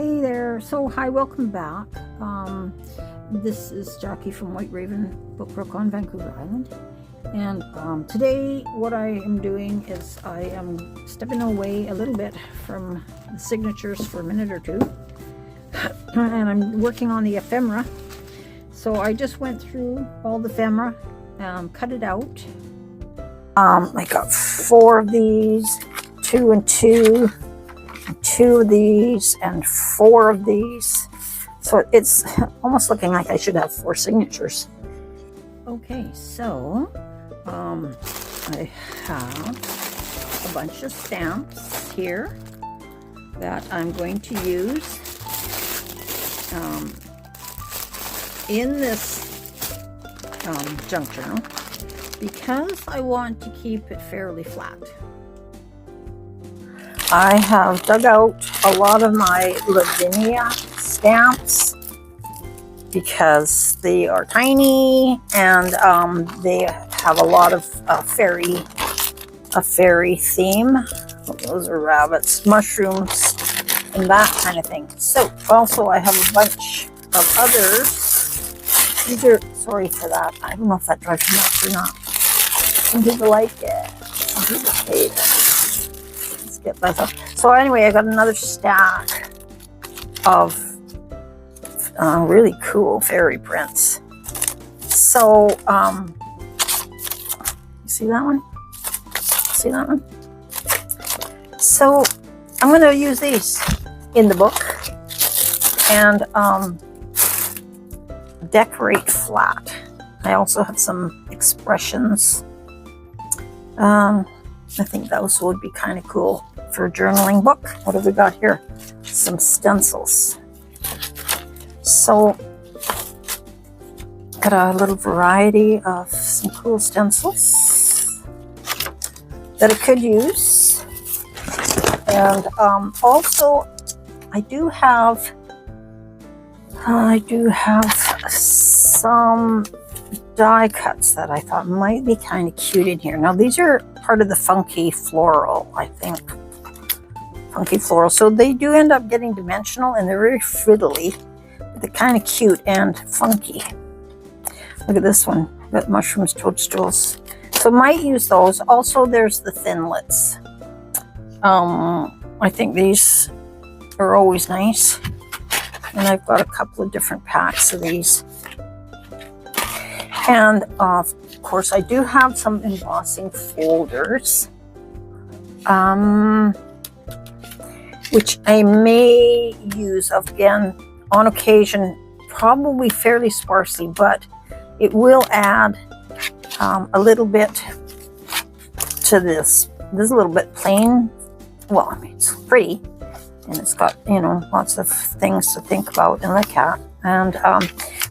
Hey there. So hi, welcome back. This is Jackie from White Raven Bookbrook on Vancouver Island, and today what I am doing is I am stepping away a little bit from the signatures for a minute or two, and I'm working on the ephemera. So I just went through all the ephemera, cut it out. I got 4 of these, 2 and 2. 2 of these and 4 of these, so it's almost looking like I should have 4 signatures. Okay, so I have a bunch of stamps here that I'm going to use in this junk journal because I want to keep it fairly flat. I have dug out a lot of my Lavinia stamps because they are tiny and they have a lot of a fairy theme. Those are rabbits, mushrooms, and that kind of thing. So also I have a bunch of others. These are, sorry for that, I don't know if that drives me nuts or not. Some people like it, some people hate it. Get myself. So anyway, I got another stack of really cool fairy prints. So you see that one? See that one? So I'm going to use these in the book and decorate flat. I also have some expressions. I think those would be kind of cool for a journaling book. What have we got here? Some stencils. So, got a little variety of some cool stencils that I could use. And also, I do have some die cuts that I thought might be kind of cute in here. Now these are part of the funky floral, I think. Funky floral. So they do end up getting dimensional and they're very friddly, but they're kind of cute and funky. Look at this one. Got mushrooms, toadstools. So might use those. Also there's the thinlits. I think these are always nice. And I've got a couple of different packs of these. And of course, I do have some embossing folders, which I may use again on occasion, probably fairly sparsely, but it will add a little bit to this. This is a little bit plain. Well, I mean, it's pretty, and it's got, you know, lots of things to think about and look at. And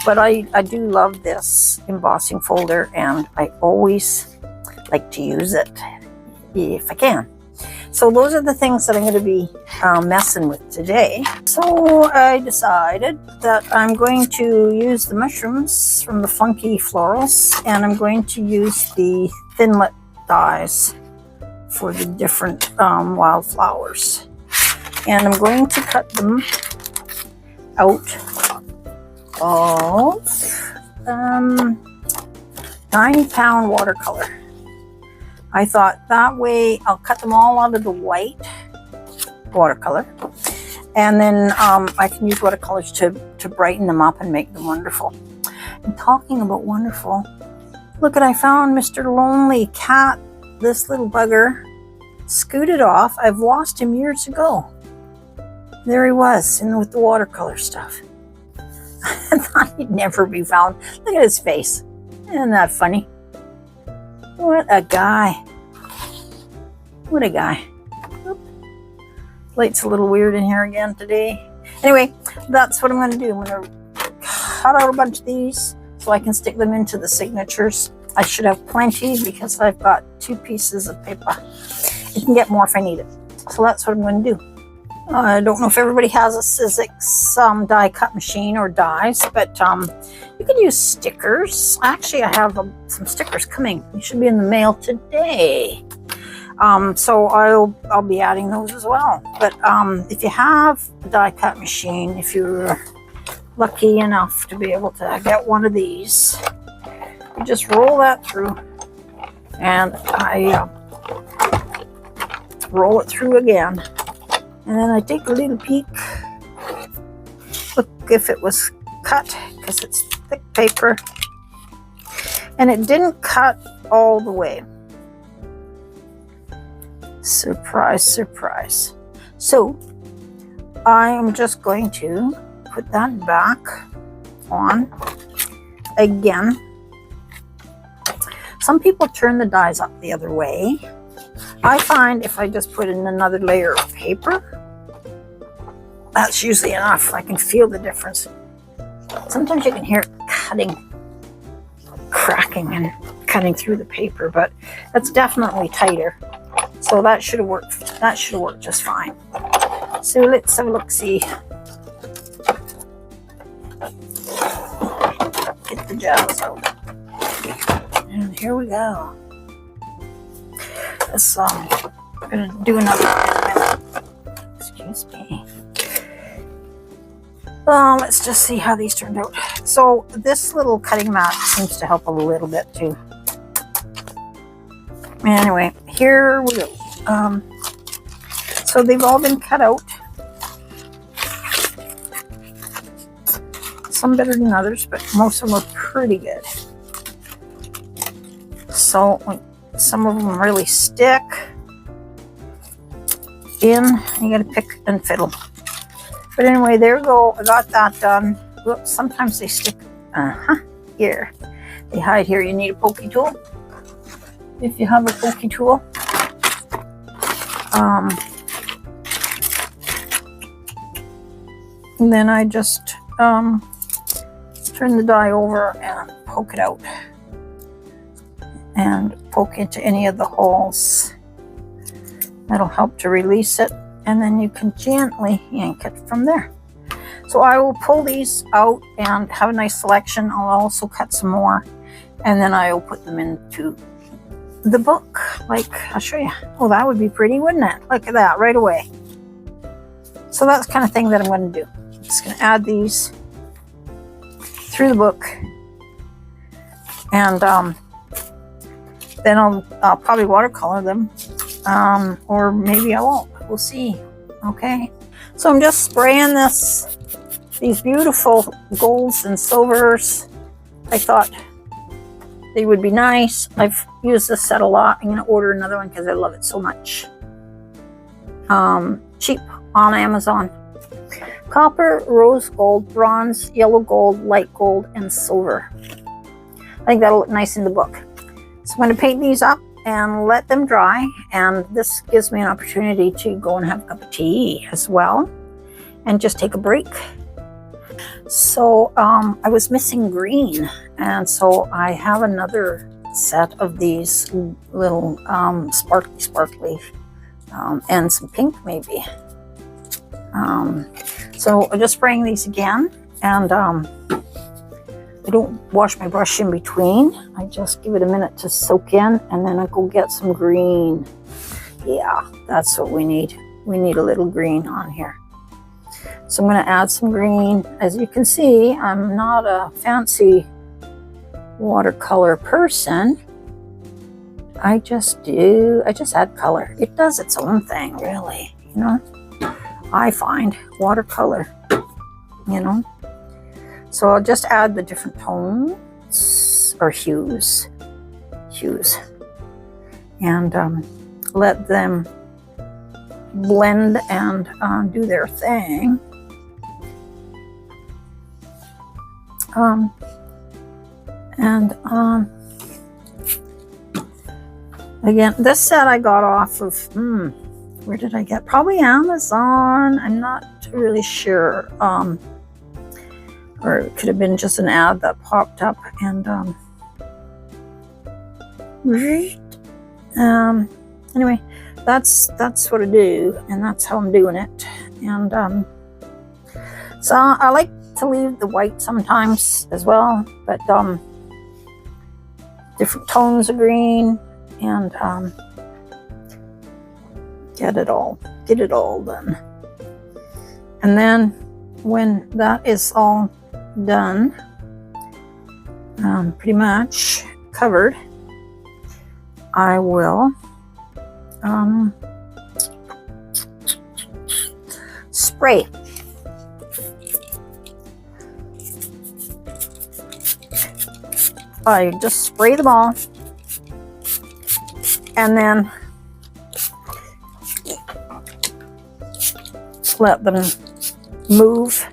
but I do love this embossing folder, and I always like to use it if I can. So those are the things that I'm going to be messing with today. So I decided that I'm going to use the mushrooms from the funky florals, and I'm going to use the thinlit dies for the different wildflowers. And I'm going to cut them out of 9-pound watercolor. I thought that way I'll cut them all out of the white watercolor, and then I can use watercolors to brighten them up and make them wonderful. And talking about wonderful, look at, I found Mr. Lonely Cat. This little bugger scooted off. I've lost him years ago. There he was with the watercolor stuff. I thought he'd never be found. Look at his face. Isn't that funny? What a guy. What a guy. Oop. Light's a little weird in here again today. Anyway, that's what I'm going to do. I'm going to cut out a bunch of these so I can stick them into the signatures. I should have plenty because I've got 2 pieces of paper. I can get more if I need it. So that's what I'm going to do. I don't know if everybody has a Sizzix die cut machine or dies, but you can use stickers. Actually, I have some stickers coming. They should be in the mail today. So I'll be adding those as well. But if you have a die cut machine, if you're lucky enough to be able to get one of these, you just roll that through, and I roll it through again, and then I take a little peek, look if it was cut, because it's thick paper, and it didn't cut all the way. Surprise, surprise. So I am just going to put that back on again. Some people turn the dies up the other way. I find if I just put in another layer of paper, that's usually enough. I can feel the difference. Sometimes you can hear it cutting, cracking and cutting through the paper, but that's definitely tighter. So that should have worked. That should have worked just fine. So let's have a look, see. Get the gels out. And here we go. Let's I'm gonna do another one. Excuse me. Let's just see how these turned out. So this little cutting mat seems to help a little bit too. Anyway, here we go. So they've all been cut out. Some better than others, but most of them are pretty good. So some of them really stick in. You gotta pick and fiddle. But anyway, there we go. I got that done. Whoops, sometimes they stick here. They hide here. You need a pokey tool. If you have a pokey tool. And then I just turn the die over and poke it out. And poke into any of the holes. That'll help to release it. And then you can gently yank it from there. So I will pull these out and have a nice selection. I'll also cut some more. And then I will put them into the book. Like, I'll show you. Oh, that would be pretty, wouldn't it? Look at that, right away. So that's the kind of thing that I'm going to do. I'm just going to add these through the book. And then I'll probably watercolor them. Or maybe I won't. We'll see. Okay. So I'm just spraying these beautiful golds and silvers. I thought they would be nice. I've used this set a lot. I'm going to order another one because I love it so much. Cheap on Amazon. Copper, rose gold, bronze, yellow gold, light gold, and silver. I think that'll look nice in the book. So I'm going to paint these up and let them dry. And this gives me an opportunity to go and have a cup of tea as well. And just take a break. So I was missing green. And so I have another set of these little sparkly, and some pink maybe. So I'm just spraying these again, and I don't wash my brush in between. I just give it a minute to soak in, and then I go get some green. Yeah, that's what we need. We need a little green on here. So I'm going to add some green. As you can see, I'm not a fancy watercolor person. I just add color. It does its own thing, really, you know. I find watercolor, you know. So I'll just add the different tones or hues, and let them blend and do their thing. Again, this set I got off of, where did I get? Probably Amazon. I'm not really sure. Or it could have been just an ad that popped up. And anyway, that's what I do, and that's how I'm doing it. And so I like to leave the white sometimes as well, but different tones of green, and get it all done. And then when that is all done, pretty much covered, I will spray. I just spray them all, and then let them move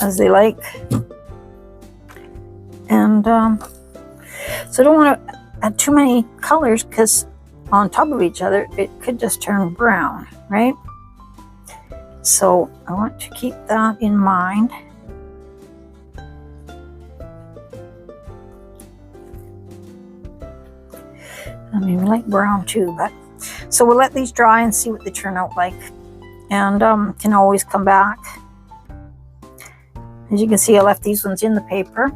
as they like. And so I don't want to add too many colors, because on top of each other it could just turn brown, right? So I want to keep that in mind. I mean, we like brown too, but so we'll let these dry and see what they turn out like, and can always come back. As you can see, I left these ones in the paper.